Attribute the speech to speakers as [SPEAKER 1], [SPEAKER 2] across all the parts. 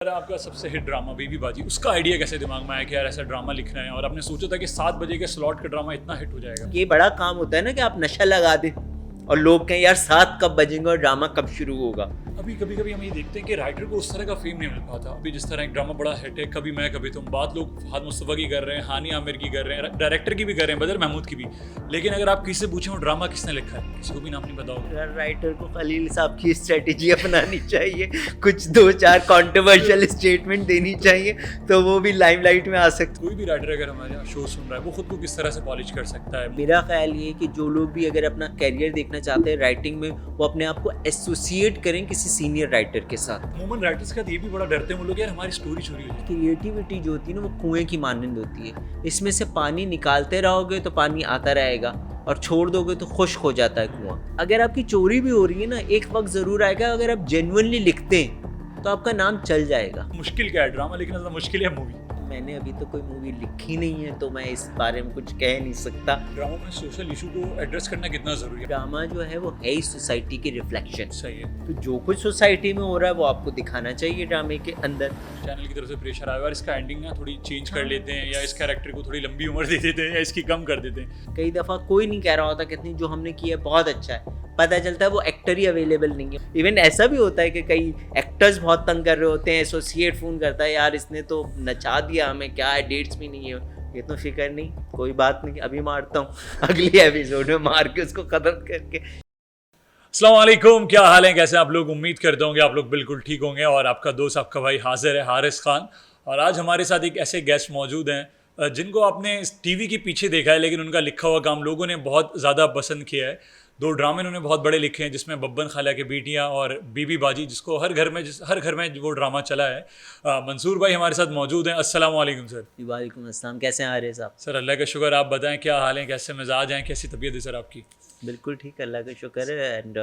[SPEAKER 1] आपका सबसे hit drama बीबी बाजी, उसका आइडिया कैसे दिमाग में आया कि यार ऐसा ड्रामा लिखना है और आपने सोचा था कि 7 बजे के स्लॉट का ड्रामा इतना हिट हो जाएगा?
[SPEAKER 2] ये बड़ा काम होता है ना कि आप नशा लगा दें और लोग कहें यार 7 कब बजेंगे और ड्रामा कब शुरू होगा।
[SPEAKER 1] अभी कभी कभी हम ये देखते हैं कि राइटर को उस तरह का फेम नहीं मिल पाता। अभी जिस तरह एक ड्रामा बड़ा हिट है, कभी मैं कभी तुम, बात लोग फहद मुस्तफ़ा की कर रहे हैं, हानी आमिर की कर रहे हैं, डायरेक्टर की भी कर रहे हैं, बदर महमूद की भी। लेकिन अगर आप किसी से पूछें वो ड्रामा किसने लिखा है, किसी को भी नाम नहीं पता होगा।
[SPEAKER 2] राइटर को खलील साहब की स्ट्रेटेजी अपनानी चाहिए, कुछ 2-4 कंट्रोवर्शियल स्टेटमेंट देनी चाहिए तो वो भी लाइमलाइट में आ सकते।
[SPEAKER 1] कोई भी राइटर अगर हमारे यहाँ शो सुन रहा है, वो खुद को किस तरह से पॉलिश कर सकता है?
[SPEAKER 2] मेरा ख्याल ये है कि जो लोग भी अगर अपना कैरियर देखना चाहते हैं राइटिंग में, वो अपने आप को एसोसिएट करें किसी सीनियर राइटर के साथ।
[SPEAKER 1] अमूमन राइटर्स का ये भी बड़ा डरते हैं वो लोग, यार हमारी स्टोरी चोरी हो जाए।
[SPEAKER 2] क्रिएटिविटी जो होती है ना वो कुएं की मानंद होती है, इसमें से पानी निकालते रहोगे तो पानी आता रहेगा और छोड़ दोगे तो खुश्क हो जाता है कुआं। अगर आपकी चोरी भी हो रही है ना, एक वक्त ज़रूर आएगा अगर आप जेन्युइनली लिखते हैं तो आपका नाम चल जाएगा।
[SPEAKER 1] मुश्किल क्या है ड्रामा लिखना? ज़्यादा मुश्किल है मूवी?
[SPEAKER 2] मैंने अभी तो कोई मूवी लिखी नहीं है तो मैं इस बारे में कुछ कह नहीं सकता।
[SPEAKER 1] ड्रामा में सोशल इशू को एड्रेस करना कितना ज़रूरी है?
[SPEAKER 2] ड्रामा जो है वो है ही सोसाइटी की रिफ्लेक्शन।
[SPEAKER 1] सही है।
[SPEAKER 2] तो जो कुछ सोसाइटी में हो रहा है वो आपको दिखाना चाहिए ड्रामे के अंदर।
[SPEAKER 1] चैनल की तरफ से प्रेशर आया और इसका एंडिंग ना थोड़ी चेंज कर लेते हैं, या इस कैरेक्टर को थोड़ी लंबी उम्र दे देते हैं, या इसकी कम कर देते हैं।
[SPEAKER 2] कई दफ़ा कोई नहीं कह रहा होता कितनी जो हमने किया है बहुत अच्छा है, पता चलता है वो एक्टर ही अवेलेबल नहीं है। इवन ऐसा भी होता है कि कई एक्टर्स बहुत तंग कर रहे होते हैं, एसोसिएट फ़ोन करता है यार इसने तो नचा दिया हमें, क्या है डेट्स भी नहीं है। ये तो फिक्र नहीं, कोई बात नहीं, अभी मारता हूँ अगली एपिसोड में मार के उसको ख़त्म करके।
[SPEAKER 1] अस्सलाम वालेकुम, क्या हाल है, कैसे आप लोग? उम्मीद करता हूँ कि आप लोग बिल्कुल ठीक होंगे। और आपका दोस्त आपका भाई हाजिर है, हारिस खान। और आज हमारे साथ एक ऐसे गेस्ट मौजूद हैं जिनको आपने टीवी के पीछे देखा है, लेकिन उनका लिखा हुआ काम लोगों ने बहुत ज़्यादा पसंद किया है। 2 ड्रामे उन्होंने बहुत बड़े लिखे हैं, जिसमें बब्बन खाला के बेटियां और बीबी बाजी, जिसको हर घर में वो ड्रामा चला है। मंसूर भाई हमारे साथ मौजूद हैं। अस्सलाम वालेकुम सर।
[SPEAKER 2] वालेकुम अस्सलाम, कैसे हैं आर्य साहब?
[SPEAKER 1] सर अल्लाह का शुक्र, आप बताएं क्या हाल है, कैसे मिजाज हैं, कैसी तबीयत है सर आपकी?
[SPEAKER 2] बिल्कुल ठीक, अल्लाह का शुक्र है। एंड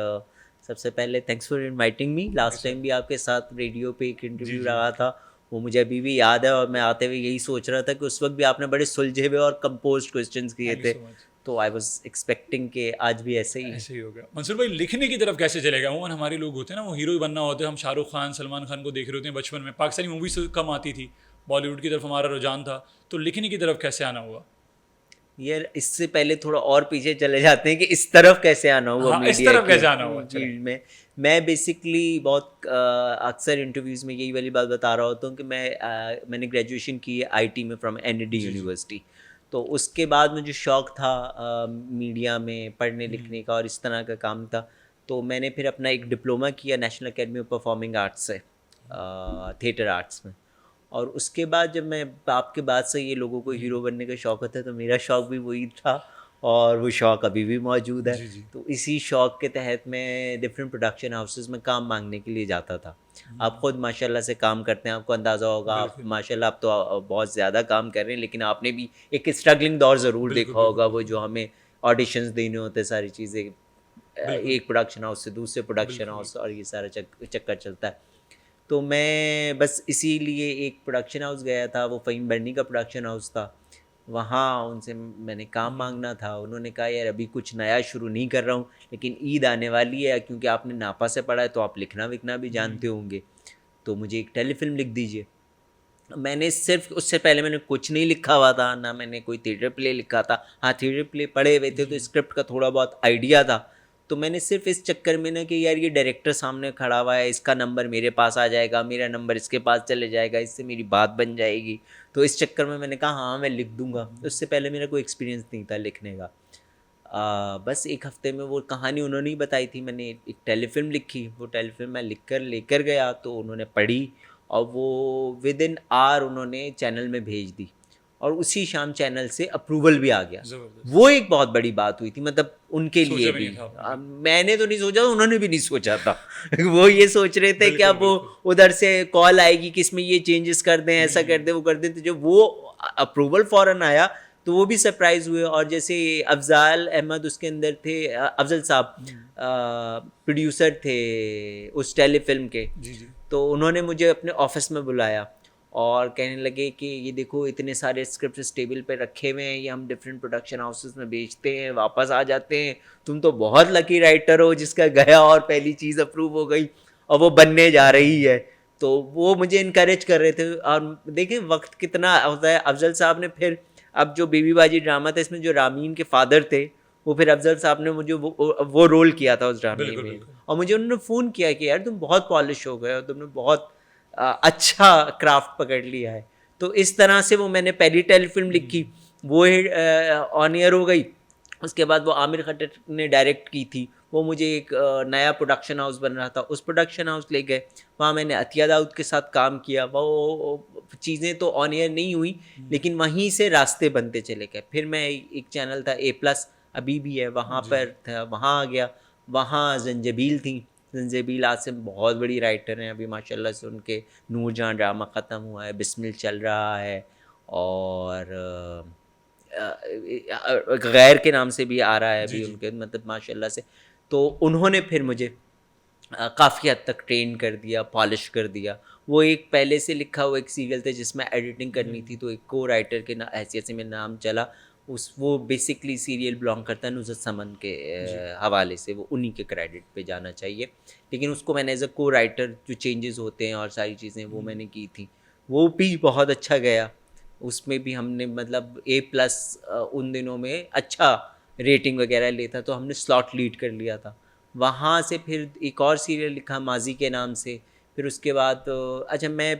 [SPEAKER 2] सबसे पहले thanks for inviting me. Last time भी आपके साथ रेडियो पे एक इंटरव्यू रहा था, वो मुझे अभी भी याद है। और मैं आते हुए यही सोच रहा था कि उस वक्त भी आपने बड़े सुलझे हुए और कंपोज्ड क्वेश्चंस किए थे, तो आई वाज एक्सपेक्टिंग कि आज भी ऐसे ही होगा।
[SPEAKER 1] मंसूर भाई, लिखने की तरफ कैसे चलेगा? अमूमन हमारे लोग होते हैं ना, वो हीरो बनना होते हैं। हम शाहरुख खान, सलमान खान को देख रहे होते हैं बचपन में, पाकिस्तानी मूवीज कम आती थी, बॉलीवुड की तरफ हमारा रुझान था। तो लिखने की तरफ कैसे आना हुआ?
[SPEAKER 2] यार इससे पहले थोड़ा और पीछे चले जाते हैं कि इस तरफ कैसे आना हुआ।
[SPEAKER 1] हाँ, इस तरफ कैसे आना हुआ
[SPEAKER 2] फील्ड में मैं बेसिकली बहुत अक्सर इंटरव्यूज़ में यही वाली बात बता रहा होता हूँ कि मैंने ग्रेजुएशन की है आईटी में फ्रॉम एनडी यूनिवर्सिटी। तो उसके बाद मुझे शौक़ था मीडिया में पढ़ने लिखने का और इस तरह का काम था। तो मैंने फिर अपना एक डिप्लोमा किया national academy of performing arts से, थिएटर आर्ट्स में। और उसके बाद जब मैं आपके बाद से ये लोगों को हीरो बनने का शौक़ होता है, तो मेरा शौक़ भी वही था और वो शौक़ अभी भी मौजूद है। तो इसी शौक़ के तहत मैं डिफरेंट प्रोडक्शन हाउसेस में काम मांगने के लिए जाता था। आप खुद माशाल्लाह से काम करते हैं, आपको अंदाज़ा होगा। आप माशाल्लाह आप तो बहुत ज़्यादा काम कर रहे हैं, लेकिन आपने भी एक स्ट्रगलिंग दौर ज़रूर देखा होगा, वो जो हमें ऑडिशंस देने होते हैं, सारी चीज़ें, एक प्रोडक्शन हाउस से दूसरे प्रोडक्शन हाउस, और ये सारा चक्कर चलता है। तो मैं बस इसीलिए एक प्रोडक्शन हाउस गया था, वो फ़हीम बर्नी का प्रोडक्शन हाउस था। वहाँ उनसे मैंने काम मांगना था। उन्होंने कहा यार अभी कुछ नया शुरू नहीं कर रहा हूँ, लेकिन ईद आने वाली है, क्योंकि आपने नापा से पढ़ा है तो आप लिखना विखना भी जानते होंगे, तो मुझे एक टेलीफिल्म लिख दीजिए। मैंने सिर्फ, उससे पहले मैंने कुछ नहीं लिखा हुआ था, ना मैंने कोई थिएटर प्ले लिखा था। हाँ, थिएटर प्ले पढ़े हुए थे तो स्क्रिप्ट का थोड़ा बहुत आइडिया था। तो मैंने सिर्फ इस चक्कर में ना कि यार ये डायरेक्टर सामने खड़ा हुआ है, इसका नंबर मेरे पास आ जाएगा, मेरा नंबर इसके पास चले जाएगा, इससे मेरी बात बन जाएगी, तो इस चक्कर में मैंने कहा हाँ मैं लिख दूंगा। उससे पहले मेरा कोई एक्सपीरियंस नहीं था लिखने का। बस एक हफ्ते में वो कहानी उन्होंने ही बताई थी। मैंने एक टेलीफिल्म लिखी, वो टेलीफिल्म मैं लेकर गया, तो उन्होंने पढ़ी और वो विद इन आवर उन्होंने चैनल में भेज दी, और उसी शाम चैनल से अप्रूवल भी आ गया। वो एक बहुत बड़ी बात हुई थी, मतलब उनके लिए भी। मैंने तो नहीं सोचा, उन्होंने भी नहीं सोचा था वो ये सोच रहे थे कि अब वो उधर से कॉल आएगी कि इसमें ये चेंजेस कर दें, ऐसा कर दें, वो कर दें। तो जब वो अप्रूवल फ़ौरन आया तो वो भी सरप्राइज़ हुए। और जैसे अफजाल अहमद उसके अंदर थे, अफजल साहब प्रोड्यूसर थे उस टेलीफिल्म के, तो उन्होंने मुझे अपने ऑफिस में बुलाया और कहने लगे कि ये देखो इतने सारे स्क्रिप्ट टेबल पे रखे हुए हैं, ये हम डिफरेंट प्रोडक्शन हाउसेस में बेचते हैं, वापस आ जाते हैं, तुम तो बहुत लकी राइटर हो जिसका गया और पहली चीज़ अप्रूव हो गई और वो बनने जा रही है। तो वो मुझे इनकरेज कर रहे थे। और देखें वक्त कितना होता है। अफजल साहब ने फिर, अब जो बीबी बाजी ड्रामा था इसमें जो रामीन के फादर थे, वो फिर अफजल साहब ने मुझे वो रोल किया था उस ड्रामे
[SPEAKER 1] बिल्कुल
[SPEAKER 2] में।
[SPEAKER 1] बिल्कुल।
[SPEAKER 2] और मुझे उन्होंने फ़ोन किया कि यार तुम बहुत पॉलिश हो गए हो, तुमने बहुत अच्छा क्राफ्ट पकड़ लिया है। तो इस तरह से वो मैंने पहली टेलीफिल्म लिखी, वो ऑन एयर हो गई। उसके बाद वो आमिर खट्टर ने डायरेक्ट की थी, वो मुझे एक नया प्रोडक्शन हाउस बन रहा था, उस प्रोडक्शन हाउस ले गए, वहाँ मैंने अतिया दाऊद के साथ काम किया। वो चीज़ें तो ऑन एयर नहीं हुई, लेकिन वहीं से रास्ते बनते चले गए। फिर मैं एक चैनल था A+ अभी भी है, वहाँ पर था, वहाँ आ गया। वहाँ जंजबील थी, जंजबील आसिम बहुत बड़ी राइटर हैं, अभी माशाल्लाह से उनके नूरजहां ड्रामा ख़त्म हुआ है, बिस्मिल चल रहा है, और गैर के नाम से भी आ रहा है अभी उनके, मतलब माशाल्लाह से। तो उन्होंने फिर मुझे काफ़ी हद तक ट्रेन कर दिया, पॉलिश कर दिया। वो एक पहले से लिखा हुआ एक सीरियल था जिसमें एडिटिंग करनी थी, तो एक को राइटर के हैसियत से मेरा नाम चला। वो बेसिकली सीरियल बिलोंग करता है नुसरत समन के हवाले से, वो उन्हीं के क्रेडिट पे जाना चाहिए। लेकिन उसको मैंने एज अ को राइटर जो चेंजेस होते हैं और सारी चीज़ें वो मैंने की थी, वो भी बहुत अच्छा गया। उसमें भी हमने मतलब A+ उन दिनों में अच्छा रेटिंग वगैरह लेता, तो हमने स्लॉट लीड कर लिया था। वहाँ से फिर एक और सीरियल लिखा माजी के नाम से। फिर उसके बाद अच्छा मैं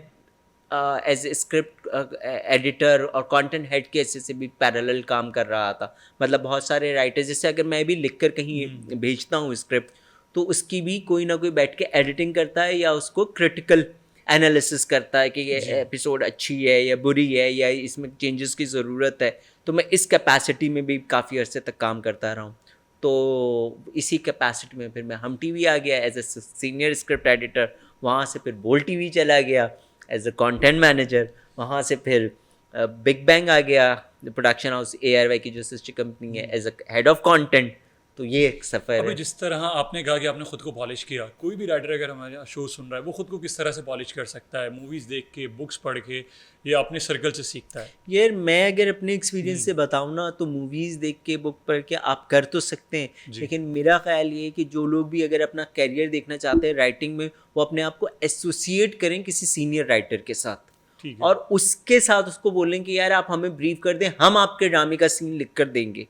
[SPEAKER 2] एज ए स्क्रिप्ट एडिटर और कंटेंट हेड के ऐसे से भी पैरेलल काम कर रहा था। मतलब बहुत सारे राइटर्स, जैसे अगर मैं भी लिख कर कहीं भेजता हूँ स्क्रिप्ट, तो उसकी भी कोई ना कोई बैठ के एडिटिंग करता है या उसको क्रिटिकल एनालिसिस करता है कि ये एपिसोड अच्छी है या बुरी है या इसमें चेंजेस की ज़रूरत है। तो मैं इस कैपेसिटी में भी काफ़ी अरसे तक काम करता रहा हूँ। तो इसी कैपेसिटी में फिर मैं हम टीवी आ गया as a senior script editor, वहाँ से फिर बोल टीवी चला गया एज अ कंटेंट मैनेजर, वहाँ से फिर बिग बैंग आ गया प्रोडक्शन हाउस ARY की जो सिस्टर कंपनी है, as a head of content. तो ये एक सफ़र
[SPEAKER 1] अभी
[SPEAKER 2] है।
[SPEAKER 1] जिस तरह आपने कहा कि आपने खुद को पॉलिश किया, कोई भी राइटर अगर हमारे शो सुन रहा है वो खुद को किस तरह से पॉलिश कर सकता है? मूवीज़ देख के, बुक्स पढ़ के, या अपने सर्कल से सीखता है?
[SPEAKER 2] यार मैं अगर अपने एक्सपीरियंस से बताऊँ ना, तो मूवीज़ देख के, बुक पढ़ के आप कर तो सकते हैं, लेकिन मेरा ख्याल ये है कि जो लोग भी अगर अपना कैरियर देखना चाहते हैं राइटिंग में, वो अपने आप को एसोसिएट करें किसी सीनियर राइटर के साथ,
[SPEAKER 1] ठीक है।
[SPEAKER 2] और उसके साथ उसको बोलें कि यार आप हमें ब्रीफ कर दें, हम आपके ड्रामे का सीन लिख कर देंगे।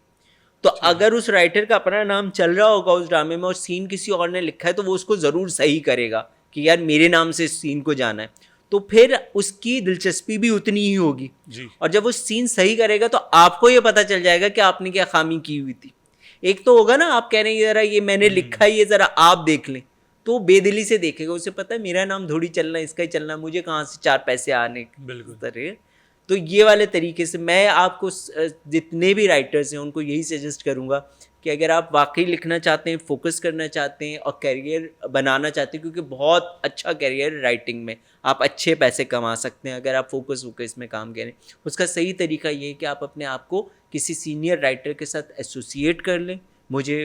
[SPEAKER 2] तो अगर उस राइटर का अपना नाम चल रहा होगा उस ड्रामे में और सीन किसी और ने लिखा है, तो वो उसको ज़रूर सही करेगा कि यार मेरे नाम से इस सीन को जाना है। तो फिर उसकी दिलचस्पी भी उतनी ही होगी।
[SPEAKER 1] जी।
[SPEAKER 2] और जब वो सीन सही करेगा तो आपको ये पता चल जाएगा कि आपने क्या खामी की हुई थी। एक तो होगा ना, आप कह रहे हैं ज़रा ये मैंने लिखा है, ये ज़रा आप देख लें, तो बेदिली से देखेगा, उसे पता है मेरा नाम थोड़ी चलना, इसका ही चलना, मुझे कहाँ से 4 पैसे आने।
[SPEAKER 1] बिल्कुल।
[SPEAKER 2] तो ये वाले तरीके से मैं आपको जितने भी राइटर्स हैं उनको यही सजेस्ट करूँगा कि अगर आप वाकई लिखना चाहते हैं, फोकस करना चाहते हैं और करियर बनाना चाहते हैं, क्योंकि बहुत अच्छा करियर है राइटिंग में, आप अच्छे पैसे कमा सकते हैं अगर आप फोकस होकर इसमें काम करें। उसका सही तरीका ये है कि आप अपने आप को किसी सीनियर राइटर के साथ एसोसिएट कर लें।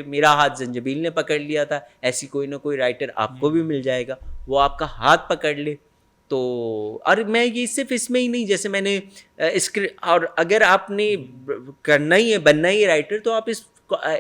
[SPEAKER 2] मेरा हाथ जंजबील ने पकड़ लिया था, ऐसी कोई ना कोई राइटर आपको भी मिल जाएगा, वो आपका हाथ पकड़ ले। तो और मैं ये सिर्फ इसमें ही नहीं, जैसे मैंने स्क्रिप्ट, और अगर आपने करना ही है, बनना ही है राइटर, तो आप इस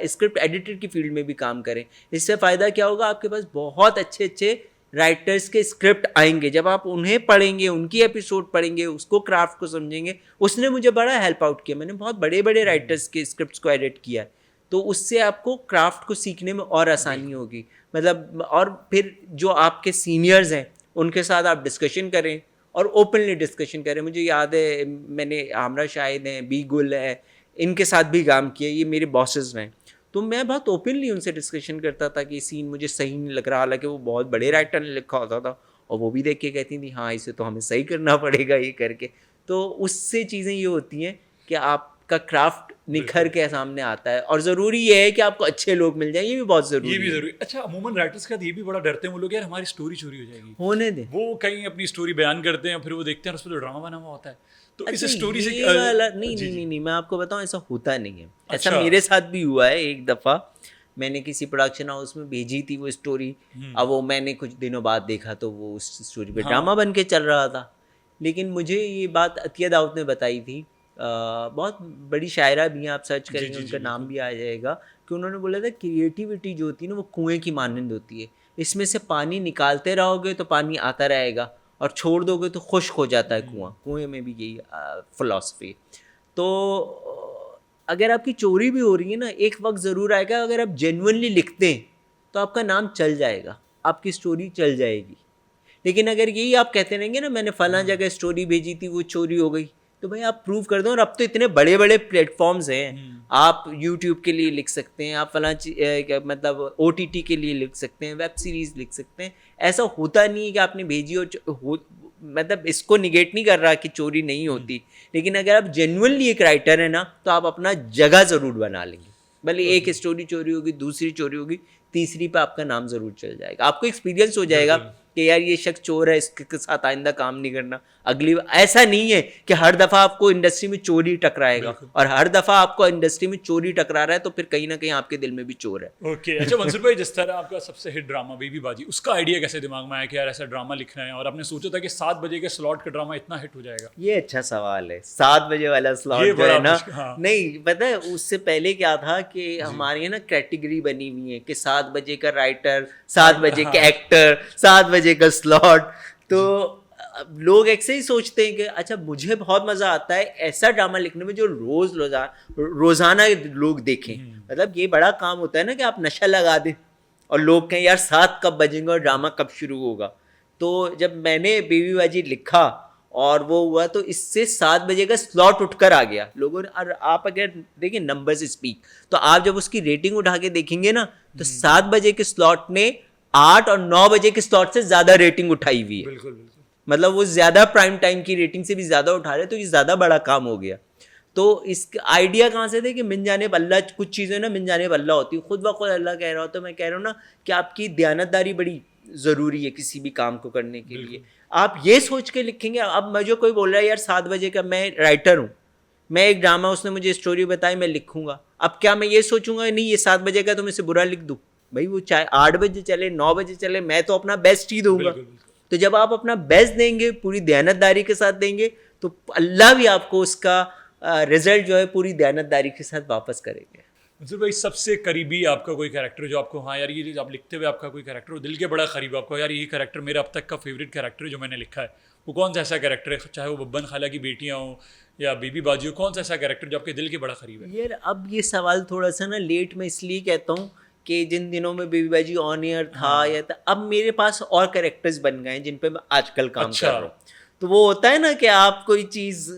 [SPEAKER 2] स्क्रिप्ट एडिटर की फील्ड में भी काम करें। इससे फ़ायदा क्या होगा, आपके पास बहुत अच्छे अच्छे राइटर्स के स्क्रिप्ट आएंगे। जब आप उन्हें पढ़ेंगे, उनकी एपिसोड पढ़ेंगे, उसको क्राफ्ट को समझेंगे। उसने मुझे बड़ा हेल्प आउट किया, मैंने बहुत बड़े बड़े राइटर्स के स्क्रिप्ट्स को एडिट किया है, तो उससे आपको क्राफ्ट को सीखने में और आसानी होगी। मतलब और फिर जो आपके सीनियर्स हैं उनके साथ आप डिस्कशन करें और ओपनली डिस्कशन करें। मुझे याद है मैंने आमरा शाहिद हैं, बी गुल है, इनके साथ भी काम किया, ये मेरे बॉसेस हैं, तो मैं बहुत ओपनली उनसे डिस्कशन करता था कि सीन मुझे सही नहीं लग रहा, हालांकि वो बहुत बड़े राइटर ने लिखा होता था, और वो भी देख के कहती थी हाँ इसे तो हमें सही करना पड़ेगा ये करके। तो उससे चीज़ें ये होती हैं कि आपका क्राफ्ट निखर के सामने आता है, और ज़रूरी ये है कि आपको अच्छे लोग मिल जाएं, ये भी बहुत ज़रूरी है।
[SPEAKER 1] ये भी ज़रूरी। अच्छा, अमूमन राइटर्स का ये भी बड़ा डरते हैं वो लोग, यार हमारी स्टोरी चोरी हो जाएगी,
[SPEAKER 2] होने दें,
[SPEAKER 1] वो कहीं अपनी स्टोरी बयान करते हैं, फिर वो देखते हैं उस पर तो ड्रामा बना हुआ होता है। तो इस स्टोरी से
[SPEAKER 2] नहीं, मैं आपको बताऊं, ऐसा होता नहीं है। ऐसा मेरे साथ भी हुआ है। एक दफ़ा मैंने किसी प्रोडक्शन हाउस में भेजी थी वो स्टोरी, अब वो मैंने कुछ दिनों बाद देखा तो वो उस स्टोरी पे ड्रामा बन के चल रहा था। लेकिन मुझे ये बात अतिया दाऊद ने बताई थी, बहुत बड़ी शायरा भी हैं, आप सर्च करेंगे उनका नाम भी आ जाएगा, कि उन्होंने बोला था क्रिएटिविटी जो होती है ना वो कुएं की मानंद होती है, इसमें से पानी निकालते रहोगे तो पानी आता रहेगा, और छोड़ दोगे तो खुश्क हो जाता है कुआं। कुएं में भी यही फिलॉसफी। तो अगर आपकी चोरी भी हो रही है ना, एक वक्त ज़रूर आएगा अगर आप जेन्युइनली लिखते हैं तो आपका नाम चल जाएगा, आपकी स्टोरी चल जाएगी। लेकिन अगर यही आप कहते रहेंगे ना मैंने फलां जगह स्टोरी भेजी थी वो चोरी हो गई, तो भाई आप प्रूव कर दो। और अब तो इतने बड़े बड़े प्लेटफॉर्म्स हैं, आप यूट्यूब के लिए लिख सकते हैं, आप फलां मतलब OTT के लिए लिख सकते हैं, वेब सीरीज़ लिख सकते हैं। ऐसा होता नहीं है कि आपने भेजी मतलब इसको निगेट नहीं कर रहा कि चोरी नहीं होती, लेकिन अगर आप जेन्युइनली एक राइटर है ना तो आप अपना जगह ज़रूर बना लेंगे। भले एक स्टोरी चोरी होगी, दूसरी चोरी होगी, तीसरी पे आपका नाम ज़रूर चल जाएगा। आपको एक्सपीरियंस हो जाएगा कि यार ये शख्स चोर है, इसके साथ आइंदा काम नहीं करना। अगली ऐसा नहीं है कि हर दफ़ा आपको इंडस्ट्री में चोरी टकराएगा, और हर दफ़ा आपको इंडस्ट्री में चोरी टकरा रहा है तो फिर कहीं ना कहीं आपके दिल में भी चोर है।
[SPEAKER 1] ओके अच्छा मंसूर भाई, जिस तरह आपका सबसे हिट ड्रामा बेबी बाजी, उसका आइडिया कैसे दिमाग में आया कि यार ऐसा ड्रामा लिखना है, और आपने सोचा था कि 7 बजे के स्लॉट का ड्रामा इतना हिट हो जाएगा?
[SPEAKER 2] ये अच्छा सवाल है। 7 बजे वाला स्लॉट जो है ना,
[SPEAKER 1] हाँ।
[SPEAKER 2] नहीं पता है उससे पहले क्या था कि हमारे ना कैटेगरी बनी हुई है कि 7 बजे का राइटर, 7 बजे का एक्टर, 7 बजे का स्लॉट। तो लोग ऐसे ही सोचते हैं कि अच्छा मुझे बहुत मज़ा आता है ऐसा ड्रामा लिखने में जो रोज़ाना लोग देखें। मतलब ये बड़ा काम होता है ना कि आप नशा लगा दें और लोग कहें यार 7 कब बजेंगे और ड्रामा कब शुरू होगा। तो जब मैंने बेबी बाजी लिखा और वो हुआ तो इससे 7 बजे का स्लॉट उठकर आ गया लोगों ने। और आप अगर देखिए नंबर्स स्पीक, तो आप जब उसकी रेटिंग उठा के देखेंगे ना तो 7 बजे के स्लॉट ने 8 और 9 बजे के स्लॉट से ज़्यादा रेटिंग उठाई हुई है।
[SPEAKER 1] बिल्कुल बिल्कुल।
[SPEAKER 2] मतलब वो ज़्यादा प्राइम टाइम की रेटिंग से भी ज़्यादा उठा रहे, तो ये ज़्यादा बड़ा काम हो गया। तो इस आइडिया कहाँ से थे कि मिन जाने बल्ला, कुछ चीज़ें ना मिन जाने बल्ला होती है, खुद ब खुद अल्लाह कह रहा हो। तो मैं कह रहा हूँ ना कि आपकी दयानतदारी बड़ी ज़रूरी है किसी भी काम को करने के लिए। आप ये सोच के लिखेंगे, अब मुझे कोई बोल रहा है यार 7 बजे का, मैं राइटर हूँ, मैं एक ड्रामा, उसने मुझे स्टोरी बताई, मैं लिखूंगा। अब क्या मैं ये सोचूंगा नहीं ये 7 बजे का तो मैं इसे बुरा लिख दूँ? भाई वो चाहे 8 बजे चले, 9 बजे चले, मैं तो अपना बेस्ट ही दूंगा। तो जब आप अपना बेस्ट देंगे, पूरी दयानतदारी के साथ देंगे, तो अल्लाह भी आपको उसका रिजल्ट जो है पूरी दयानतदारी के साथ वापस करेंगे।
[SPEAKER 1] मंसूर भाई, सबसे करीबी आपका कोई कैरेक्टर जो आपको, हाँ यार ये आप लिखते हुए आपका कोई कैरेक्टर दिल के बड़ा करीब, आपको यार ये कैरेक्टर मेरा अब तक का फेवरेट कैरेक्टर है जो मैंने लिखा है, वो कौन सा ऐसा कैरेक्टर है? चाहे वो बब्बन खाला की बेटियाँ हों या बीबी बाजी हो, कौन सा ऐसा कैरेक्टर जो आपके दिल के बड़ा करीब है?
[SPEAKER 2] यार अब ये सवाल थोड़ा सा ना लेट में इसलिए कहता हूँ कि जिन दिनों में बेबी बाजी ऑन एयर था,
[SPEAKER 1] हाँ।
[SPEAKER 2] या था, अब मेरे पास और कैरेक्टर्स बन गए हैं जिन पे मैं आजकल काम
[SPEAKER 1] अच्छा।
[SPEAKER 2] कर रहा हूँ। तो वो होता है ना कि आप कोई चीज़,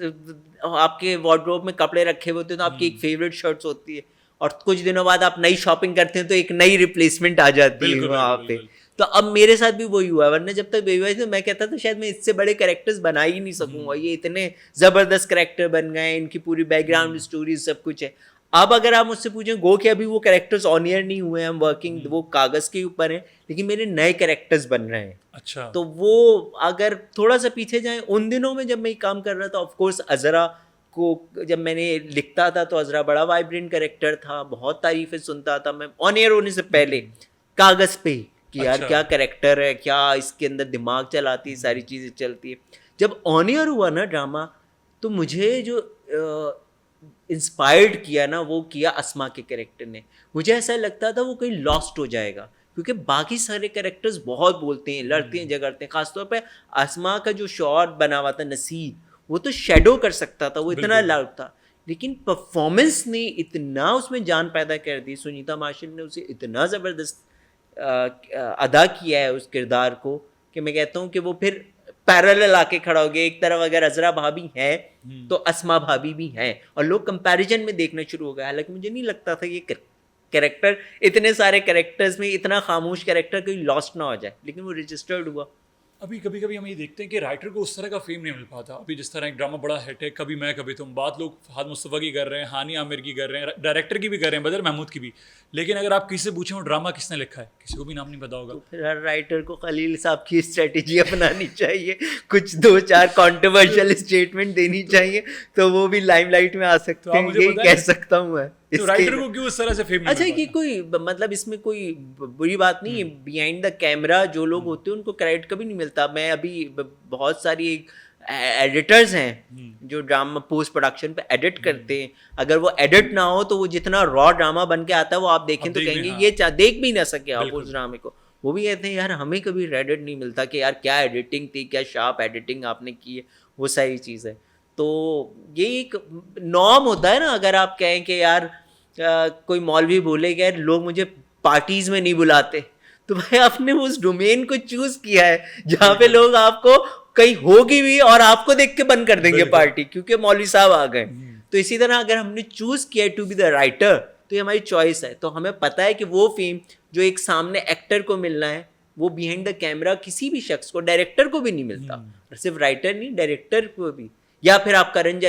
[SPEAKER 2] आपके वार्डरोब में कपड़े रखे हुए होते हैं तो आपकी एक फेवरेट शर्ट्स होती है, और कुछ दिनों बाद आप नई शॉपिंग करते हैं तो एक नई रिप्लेसमेंट आ जाती है वहाँ पे। तो अब मेरे साथ भी वही हुआ, वरना जब तक बेबी बाजी तो मैं कहता था शायद मैं इससे बड़े कैरेक्टर्स बना ही नहीं सकूंगा, ये इतने ज़बरदस्त कैरेक्टर बन गए, इनकी पूरी बैकग्राउंड स्टोरी सब कुछ है। अब अगर आप मुझसे पूछें गो कि अभी वो कैरेक्टर्स ऑन एयर नहीं हुए हैं, हम वर्किंग वो कागज़ के ऊपर हैं, लेकिन मेरे नए कैरेक्टर्स बन रहे हैं।
[SPEAKER 1] अच्छा।
[SPEAKER 2] तो वो अगर थोड़ा सा पीछे जाएं, उन दिनों में जब मैं काम कर रहा था, ऑफ कोर्स अज़रा को जब मैंने लिखता था तो अज़रा बड़ा वाइब्रेंट कैरेक्टर था, बहुत तारीफ़ें सुनता था मैं ऑन एयर होने से पहले कागज़ पे कि यार क्या कैरेक्टर है, क्या इसके अंदर दिमाग चलाती है, सारी चीज़ें चलती है। जब ऑन एयर हुआ ना ड्रामा, तो मुझे जो इंस्पायर्ड किया ना, वो किया अस्मा के कैरेक्टर ने। मुझे ऐसा लगता था वो कहीं लॉस्ट हो जाएगा, क्योंकि बाकी सारे कैरेक्टर्स बहुत बोलते हैं, लड़ते हैं, झगड़ते हैं। खासतौर पे अस्मा का जो शॉट बना हुआ था नसीर, वो तो शेडो कर सकता था, वो इतना लाउड था, लेकिन परफॉर्मेंस ने इतना उसमें जान पैदा कर दी। सुनीता मार्शल ने उसे इतना ज़बरदस्त अदा किया है उस किरदार को कि मैं कहता हूँ कि वो फिर पैरेलल आके खड़ा हो गया। एक तरफ अगर अज़रा भाभी है तो अस्मा भाभी भी हैं, और लोग कंपैरिजन में देखना शुरू हो गए। हालांकि मुझे नहीं लगता था ये कैरेक्टर, इतने सारे कैरेक्टर्स में इतना खामोश कैरेक्टर कोई लॉस्ट ना हो जाए, लेकिन वो रजिस्टर्ड हुआ।
[SPEAKER 1] अभी कभी कभी हम ये देखते हैं कि राइटर को उस तरह का फेम नहीं मिल पाता। अभी जिस तरह एक ड्रामा बड़ा हिट है, कभी मैं कभी तुम, बात लोग फहद मुस्तफ़ा की कर रहे हैं, हानी आमिर की कर रहे हैं, डायरेक्टर की भी कर रहे हैं, बदर महमूद की भी, लेकिन अगर आप किसी से पूछें वो ड्रामा किसने लिखा है, किसी को भी नाम नहीं पता होगा।
[SPEAKER 2] तो फिर हर राइटर को खलील साहब की स्ट्रेटेजी अपनानी चाहिए, कुछ 2-4 कंट्रोवर्शियल स्टेटमेंट देनी चाहिए, तो वो भी लाइमलाइट में आ सकते हैं, यही कह सकता हूँ मैं।
[SPEAKER 1] तो राइटर को क्यों उस तरह से फेम नहीं
[SPEAKER 2] अच्छा, ये कोई मतलब इसमें कोई बुरी बात नहीं है। बिहाइंड द कैमरा जो लोग होते हैं उनको क्रेडिट कभी नहीं मिलता। मैं अभी बहुत सारी एडिटर्स हैं जो ड्रामा पोस्ट प्रोडक्शन पे एडिट करते हैं, अगर वो एडिट ना हो तो वो जितना रॉ ड्रामा बन के आता है वो आप देखें तो कहेंगे ये देख भी ना सके आप उस ड्रामे को। वो भी कहते हैं यार हमें कभी क्रेडिट नहीं मिलता कि यार क्या एडिटिंग थी, क्या शार्प एडिटिंग आपने की है, वो सारी चीज़ें। तो ये एक नॉर्म होता है ना, अगर आप कहें कि यार कोई मौलवी बोले कि यार लोग मुझे पार्टीज में नहीं बुलाते, तो भाई आपने उस डोमेन को चूज किया है जहाँ पे लोग आपको कहीं होगी भी और आपको देख के बंद कर देंगे पार्टी, क्योंकि मौलवी साहब आ गए। तो इसी तरह अगर हमने चूज किया टू बी द राइटर, तो ये हमारी चॉइस है। तो हमें पता है कि वो फेम जो एक सामने एक्टर को मिलना है, वो बिहाइंड द कैमरा किसी भी शख्स को, डायरेक्टर को भी नहीं मिलता। और सिर्फ राइटर नहीं, डायरेक्टर को भी। या फिर आप करण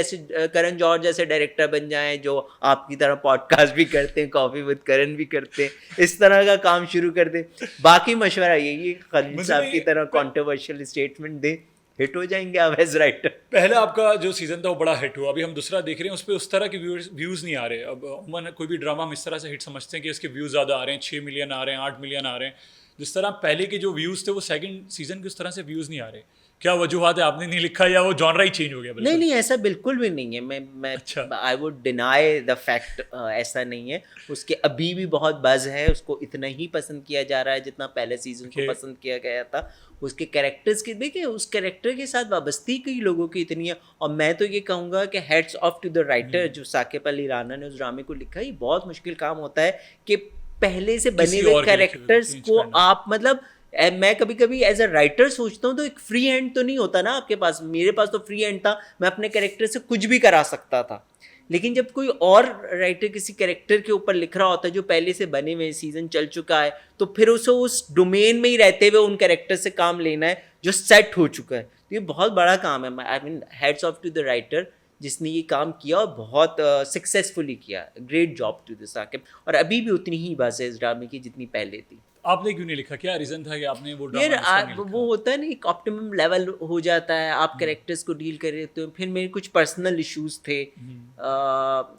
[SPEAKER 2] जौहर जैसे डायरेक्टर बन जाएं जो आपकी तरह पॉडकास्ट भी करते हैं, कॉफी विद करण भी करते हैं, इस तरह का काम शुरू कर दें। बाकी मशवरा यही है, खलील साहब की तरह कंट्रोवर्शियल स्टेटमेंट दे, हिट हो जाएंगे आप एज राइटर।
[SPEAKER 1] पहले आपका जो सीजन था वो बड़ा हिट हुआ, अभी हम दूसरा देख रहे हैं, उस पर उस तरह के व्यूज़ नहीं आ रहे। अब उमन कोई भी ड्रामा हम इस तरह से हिट समझते हैं कि इसके व्यूज़ ज़्यादा आ रहे हैं, 6 मिलियन आ रहे हैं, 8 मिलियन आ रहे हैं। जिस तरह पहले के जो व्यूज़ थे वो सेकंड सीजन के उस तरह से व्यूज़ नहीं आ रहे। क्या वजूहत है, आपने नहीं लिखा या वो जॉनरा ही चेंज हो गया?
[SPEAKER 2] नहीं नहीं, ऐसा बिल्कुल भी नहीं है। मैं I would deny the fact, ऐसा नहीं है। उसके अभी भी बहुत बज़ है, उसको इतना ही पसंद किया जा रहा है जितना पहले सीजन को पसंद किया गया था। उसके कैरेक्टर्स के, देखिए उस कैरेक्टर के साथ वाबस्ती कई लोगों की इतनी है। और मैं तो ये कहूँगा कि hats off to the writer जो साकिब अली राना ने उस ड्रामे को लिखा, ये बहुत मुश्किल काम होता है कि पहले से बने हुए कैरेक्टर्स को आप, मतलब मैं कभी कभी एज अ राइटर सोचता हूँ तो एक फ्री हैंड तो नहीं होता ना आपके पास। मेरे पास तो फ्री हैंड था, मैं अपने कैरेक्टर से कुछ भी करा सकता था। लेकिन जब कोई और राइटर किसी कैरेक्टर के ऊपर लिख रहा होता है जो पहले से बने हुए सीजन चल चुका है, तो फिर उसे उस डोमेन में ही रहते हुए उन कैरेक्टर से काम लेना है जो सेट हो चुका है। तो ये बहुत बड़ा काम है। I mean hats off to the writer जिसने ये काम किया और बहुत सक्सेसफुली किया। Great job to the Saqib. और अभी भी उतनी ही बात है इस ड्रामे की जितनी पहले थी।
[SPEAKER 1] आपने क्यों नहीं लिखा? क्या रीजन था कि आपने वो ड्रामा
[SPEAKER 2] यार वो होता है ना, एक ऑप्टिमम लेवल हो जाता है, आप कैरेक्टर्स को डील कर रहे हो। फिर मेरे कुछ पर्सनल इश्यूज थे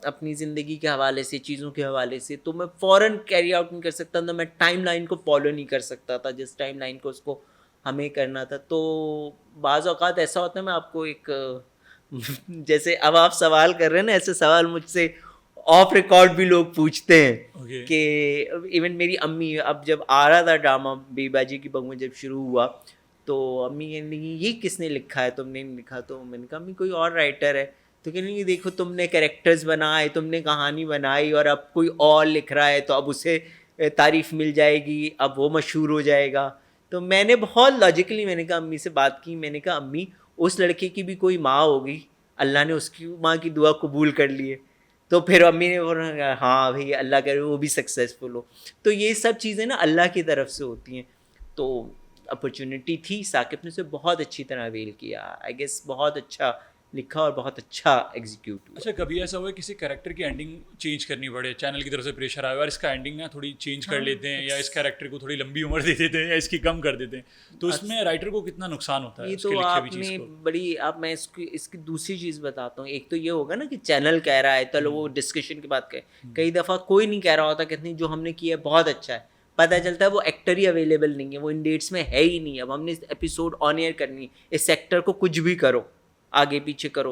[SPEAKER 2] अपनी ज़िंदगी के हवाले से, चीज़ों के हवाले से, तो मैं फ़ौरन कैरी आउट नहीं कर सकता था। मैं टाइम लाइन को फॉलो नहीं कर सकता था जिस टाइम लाइन को उसको हमें करना था। तो बाज़ औक़ात ऐसा होता है, मैं आपको एक जैसे अब आप सवाल कर रहे हैं ना, ऐसे सवाल मुझसे ऑफ रिकॉर्ड भी लोग पूछते हैं कि इवन मेरी अम्मी, अब जब आ रहा था ड्रामा बेबाजी की बहू जब शुरू हुआ, तो अम्मी कहने लगी ये किसने लिखा है, तुमने नहीं लिखा? तो मैंने कहा अम्मी कोई और राइटर है। तो कहने लगी देखो तुमने कैरेक्टर्स बनाए, तुमने कहानी बनाई, और अब कोई और लिख रहा है तो अब उसे तारीफ मिल जाएगी, अब वो मशहूर हो जाएगा। तो मैंने बहुत लॉजिकली मैंने कहा अम्मी से बात की, मैंने कहा अम्मी उस लड़के की भी कोई माँ होगी, अल्लाह ने उसकी माँ की दुआ कबूल कर ली है। तो फिर अम्मी ने बोला हाँ भाई अल्लाह करे वो भी सक्सेसफुल हो। तो ये सब चीज़ें ना अल्लाह की तरफ से होती हैं। तो अपॉर्चुनिटी थी, साकिब ने उसे बहुत अच्छी तरह अवेल किया। आई गेस बहुत अच्छा लिखा और बहुत अच्छा एग्जीक्यूट हुआ।
[SPEAKER 1] अच्छा, कभी ऐसा हुआ किसी कैरेक्टर की एंडिंग चेंज करनी पड़े, चैनल की तरफ से प्रेशर आया और इसका एंडिंग ना थोड़ी चेंज कर लेते हैं, या इस कैरेक्टर को थोड़ी लंबी उम्र दे देते हैं या इसकी कम कर देते हैं, तो इसमें राइटर को कितना नुकसान होता है?
[SPEAKER 2] ये तो आपने बड़ी, आप मैं इसकी दूसरी चीज़ बताता हूँ। एक तो ये होगा ना कि चैनल कह रहा है, चलो वो डिस्कशन की बात करें। कई दफ़ा कोई नहीं कह रहा होता कितनी जो हमने किया है बहुत अच्छा है, पता चलता है वो एक्टर ही अवेलेबल नहीं है, वो इन डेट्स में है ही नहीं। अब हमने इस एपिसोड ऑन एयर करनी, इस एक्टर को कुछ भी करो, आगे पीछे करो।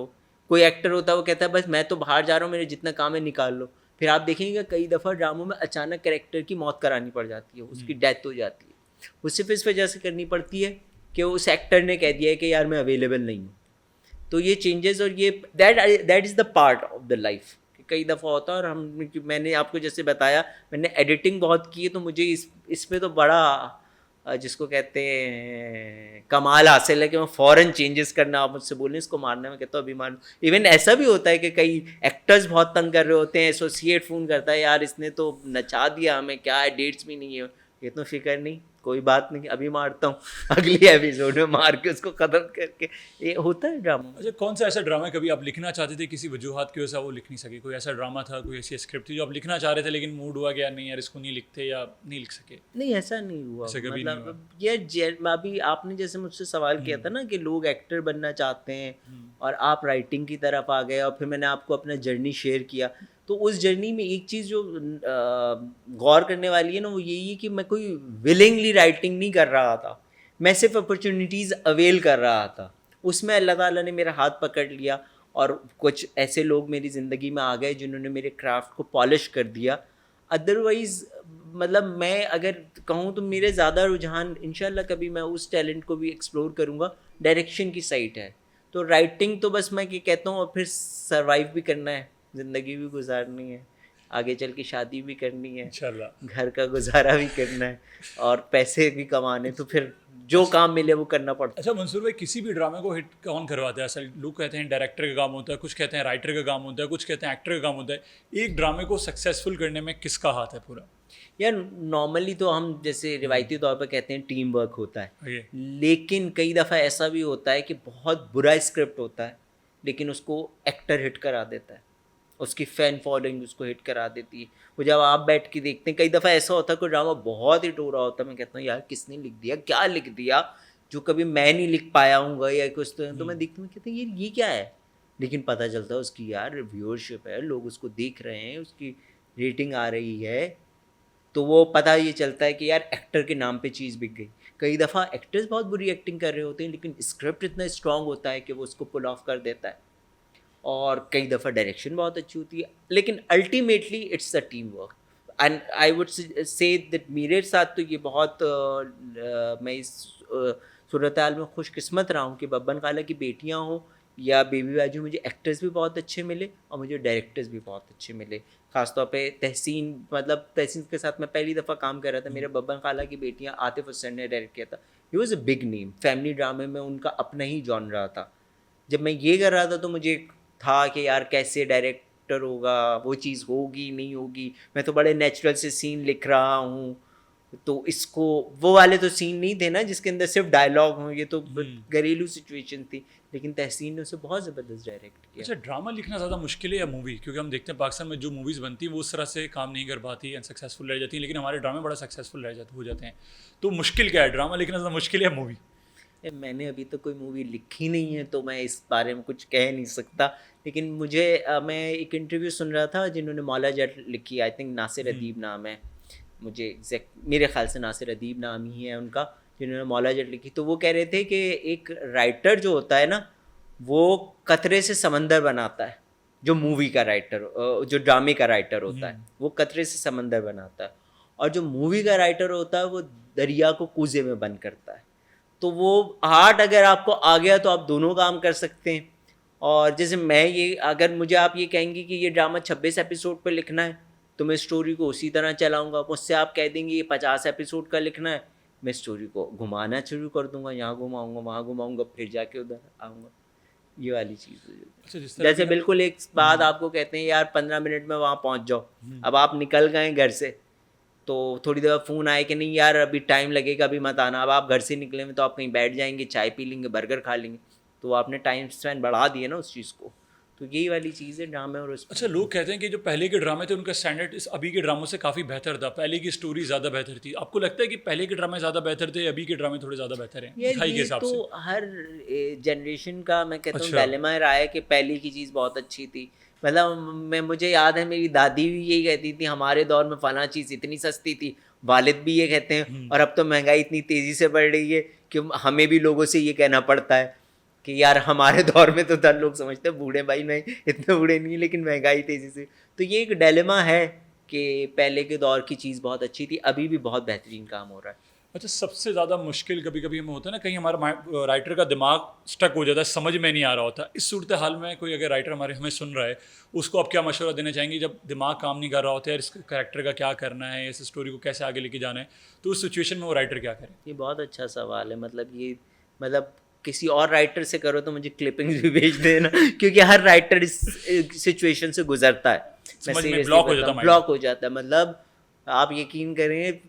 [SPEAKER 2] कोई एक्टर होता है वो कहता है बस मैं तो बाहर जा रहा हूँ, मेरे जितना काम है निकाल लो। फिर आप देखेंगे कई दफ़ा ड्रामों में अचानक कैरेक्टर की मौत करानी पड़ जाती है, उसकी डेथ हो जाती है। वो सिर्फ इस वजह से करनी पड़ती है कि उस एक्टर ने कह दिया है कि यार मैं अवेलेबल नहीं हूँ। तो ये चेंजेस और ये that is the part of the life. कई दफ़ा होता है। और मैंने आपको जैसे बताया, मैंने एडिटिंग बहुत की है, तो मुझे इस पे तो बड़ा जिसको कहते हैं कमाल हासिल है कि मैं फ़ौरन चेंजेस करना, आप मुझसे बोलें इसको मारने में कहता हूँ अभी मार। इवन ऐसा भी होता है कि कई एक्टर्स बहुत तंग कर रहे होते हैं, एसोसिएट फ़ोन करता है यार इसने तो नचा दिया हमें, क्या है डेट्स भी नहीं है। ये तो फिक्र नहीं, कोई बात नहीं, अभी मारता हूँ, अगली एपिसोड में मार के उसको ख़त्म करके। ये होता है ड्रामा।
[SPEAKER 1] अच्छा, कौन सा ऐसा ड्रामा कभी आप लिखना चाहते थे, किसी वजूहत की वजह से वो लिख नहीं सके? कोई ऐसा ड्रामा था, कोई ऐसी स्क्रिप्ट थी जो आप लिखना चाह रहे थे लेकिन मूड हुआ गया नहीं यार इसको नहीं लिखते, या नहीं लिख सके?
[SPEAKER 2] नहीं, ऐसा नहीं हुआ।
[SPEAKER 1] कभी
[SPEAKER 2] मतलब ये अभी आपने जैसे मुझसे सवाल किया था ना कि लोग एक्टर बनना चाहते हैं और आप राइटिंग की तरफ आ गए, और फिर मैंने आपको अपना जर्नी शेयर किया। तो उस जर्नी में एक चीज़ जो गौर करने वाली है ना, वो यही है कि मैं कोई विलिंगली राइटिंग नहीं कर रहा था, मैं सिर्फ अपॉर्चुनिटीज़ अवेल कर रहा था। उसमें अल्लाह ताला ने मेरा हाथ पकड़ लिया, और कुछ ऐसे लोग मेरी ज़िंदगी में आ गए जिन्होंने मेरे क्राफ्ट को पॉलिश कर दिया। अदरवाइज मतलब मैं अगर कहूँ तो मेरे ज़्यादा रुझान इंशाल्लाह कभी मैं उस टैलेंट को भी एक्सप्लोर करूँगा, डायरेक्शन की साइड है। तो राइटिंग तो बस मैं ये कहता हूँ, और फिर सरवाइव भी करना है, ज़िंदगी भी गुजारनी है, आगे चल के शादी भी करनी है,
[SPEAKER 1] इंशाल्लाह।
[SPEAKER 2] घर का गुजारा भी करना है और पैसे भी कमाने, तो फिर जो काम मिले वो करना पड़ता है।
[SPEAKER 1] अच्छा मंसूर भाई, किसी भी ड्रामे को हिट कौन करवाता है? असल लोग कहते हैं डायरेक्टर का काम होता है, कुछ कहते हैं राइटर का काम होता है, कुछ कहते हैं एक्टर का काम होता है। एक ड्रामे को सक्सेसफुल करने में किसका हाथ है पूरा?
[SPEAKER 2] यार नॉर्मली तो हम जैसे रिवायती तौर पर कहते हैं टीम वर्क होता है,
[SPEAKER 1] ये
[SPEAKER 2] लेकिन कई दफ़ा ऐसा भी होता है कि बहुत बुरा स्क्रिप्ट होता है लेकिन उसको एक्टर हिट करा देता है, उसकी फ़ैन फॉलोइंग उसको हिट करा देती है। वो जब आप बैठ के देखते हैं, कई दफ़ा ऐसा होता है कोई ड्रामा बहुत हिट हो रहा होता है, मैं कहता हूँ यार किसने लिख दिया, क्या लिख दिया जो कभी मैं नहीं लिख पाया हूँ या कुछ। तो मैं देखता हूँ, कहते हैं ये क्या है, लेकिन पता चलता है उसकी यार व्यूअरशिप है, लोग उसको देख रहे हैं, उसकी रेटिंग आ रही है, तो वो पता ये चलता है कि यार एक्टर के नाम पे चीज़ बिक गई। कई दफ़ा एक्टर्स बहुत बुरी एक्टिंग कर रहे होते हैं लेकिन स्क्रिप्ट इतना स्ट्रांग होता है कि वो उसको पुल ऑफ कर देता है, और कई दफ़ा डायरेक्शन बहुत अच्छी होती है, लेकिन ultimately it's a team work. And I would say that मेरे साथ तो ये बहुत मैं इस सूरत हाल में खुशकिस्मत रहा हूँ कि बब्बन खाला की बेटियाँ हों या बेबी बाजू, मुझे एक्टर्स भी बहुत अच्छे मिले और मुझे डायरेक्टर्स भी बहुत अच्छे मिले। ख़ासतौर पे तहसीन, मतलब तहसीन के साथ मैं पहली दफ़ा काम कर रहा था, मेरे बब्बन खाला की बेटियाँ आतिफ हुसैन ने डायरेक्ट किया था। He was a big name, family ड्रामे में उनका अपना ही जॉनरा था। जब मैं ये कर रहा था तो मुझे था कि यार कैसे डायरेक्टर होगा, वो चीज़ होगी नहीं होगी, मैं तो बड़े नेचुरल से सीन लिख रहा हूँ, तो इसको वो वाले तो सीन नहीं थे ना जिसके अंदर सिर्फ डायलॉग हों, ये तो घरेलू सिचुएशन थी, लेकिन तहसीन ने उसे बहुत ज़बरदस्त डायरेक्ट किया।
[SPEAKER 1] अच्छा, ड्रामा लिखना ज़्यादा मुश्किल है या मूवी? क्योंकि हम देखते हैं पाकिस्तान में जो मूवीज़ बनती हैं वो उस तरह से काम नहीं कर पाती, अनसक्सेसफुल रह जाती हैं, लेकिन हमारे ड्रामे बड़ा सक्सेसफुल हो जाते हैं। तो मुश्किल क्या है, ड्रामा लिखना ज़्यादा मुश्किल है या मूवी?
[SPEAKER 2] मैंने अभी तक कोई मूवी लिखी नहीं है तो मैं इस बारे में कुछ कह नहीं सकता, लेकिन मुझे मैं एक इंटरव्यू सुन रहा था जिन्होंने मौला जट लिखी, आई थिंक नासिर अदीब नाम है, मुझे एग्जैक्ट मेरे ख्याल से नासिर अदीब नाम ही है उनका, जिन्होंने मौला जट लिखी। तो वो कह रहे थे कि एक राइटर जो होता है ना, वो कतरे से समंदर बनाता है, जो मूवी का राइटर, जो ड्रामे का राइटर होता है वो कतरे से समंदर बनाता है, और जो मूवी का राइटर होता है वो दरिया को कूजे में बंद करता है। तो वो आर्ट अगर आपको आ गया तो आप दोनों काम कर सकते हैं। और जैसे मैं ये, अगर मुझे आप ये कहेंगे कि ये ड्रामा 26 एपिसोड पर लिखना है तो मैं स्टोरी को उसी तरह चलाऊंगा। मुझसे आप कह देंगे ये 50 एपिसोड का लिखना है, मैं स्टोरी को घुमाना शुरू कर दूंगा, यहाँ घुमाऊंगा वहाँ घुमाऊंगा, फिर जाके उधर आऊँगा, ये वाली चीज़।
[SPEAKER 1] अच्छा,
[SPEAKER 2] जैसे बिल्कुल एक बात आपको कहते हैं यार 15 मिनट में वहाँ पहुँच जाओ, अब आप निकल गए घर से तो थोड़ी देर फ़ोन आए कि नहीं यार अभी टाइम लगेगा, अभी मत आना। अब आप घर से निकले में तो आप कहीं बैठ जाएंगे, चाय पी लेंगे, बर्गर खा लेंगे, तो आपने टाइम स्पेंड बढ़ा दिया ना उस चीज़ को। तो यही वाली चीज़ है ड्रामे और उस।
[SPEAKER 1] अच्छा, लोग कहते हैं कि जो पहले के ड्रामे थे उनका स्टैंडर्ड इस अभी के ड्रामों से काफ़ी बेहतर था, पहले की स्टोरी ज़्यादा बेहतर थी। आपको लगता है कि पहले के ड्रामे ज़्यादा बेहतर थे, अभी के ड्रामे थोड़े ज़्यादा बेहतर हैं
[SPEAKER 2] यार
[SPEAKER 1] दिखाई के
[SPEAKER 2] ये
[SPEAKER 1] हिसाब
[SPEAKER 2] तो
[SPEAKER 1] से?
[SPEAKER 2] हर जनरेशन का मैं कहता हूँ
[SPEAKER 1] अच्छा।
[SPEAKER 2] डायलेमा रहा है कि पहले की चीज़ बहुत अच्छी थी। मतलब मुझे याद है मेरी दादी भी यही कहती थी, हमारे दौर में फलां चीज़ इतनी सस्ती थी, वालिद भी ये कहते हैं। और अब तो महंगाई इतनी तेज़ी से बढ़ रही है कि हमें भी लोगों से ये कहना पड़ता है कि यार हमारे दौर में तो दर लोग समझते हैं बूढ़े, भाई नहीं इतने बूढ़े नहीं, लेकिन महंगाई तेज़ी से। तो ये एक डायलेमा है कि पहले के दौर की चीज़ बहुत अच्छी थी, अभी भी बहुत बेहतरीन काम हो रहा है।
[SPEAKER 1] अच्छा, सबसे ज़्यादा मुश्किल कभी कभी हमें होता है ना, कहीं हमारा राइटर का दिमाग स्टक हो जाता है, समझ में नहीं आ रहा होता। इस सूरत हाल में कोई अगर राइटर हमारे हमें सुन रहा है, उसको आप क्या मशवरा देना चाहेंगे जब दिमाग काम नहीं कर रहा होता है, यार इस कैरेक्टर का क्या करना है, इस स्टोरी को कैसे आगे लेके जाना है, तो उस सिचुएशन में वो राइटर क्या करे?
[SPEAKER 2] ये बहुत अच्छा सवाल है। मतलब किसी और राइटर से करो तो मुझे क्लिपिंग्स भी भेज देना क्योंकि हर राइटर इस सिचुएशन से गुजरता है।
[SPEAKER 1] समझ में ब्लॉक हो जाता है,
[SPEAKER 2] ब्लॉक हो जाता है। मतलब आप यकीन करें,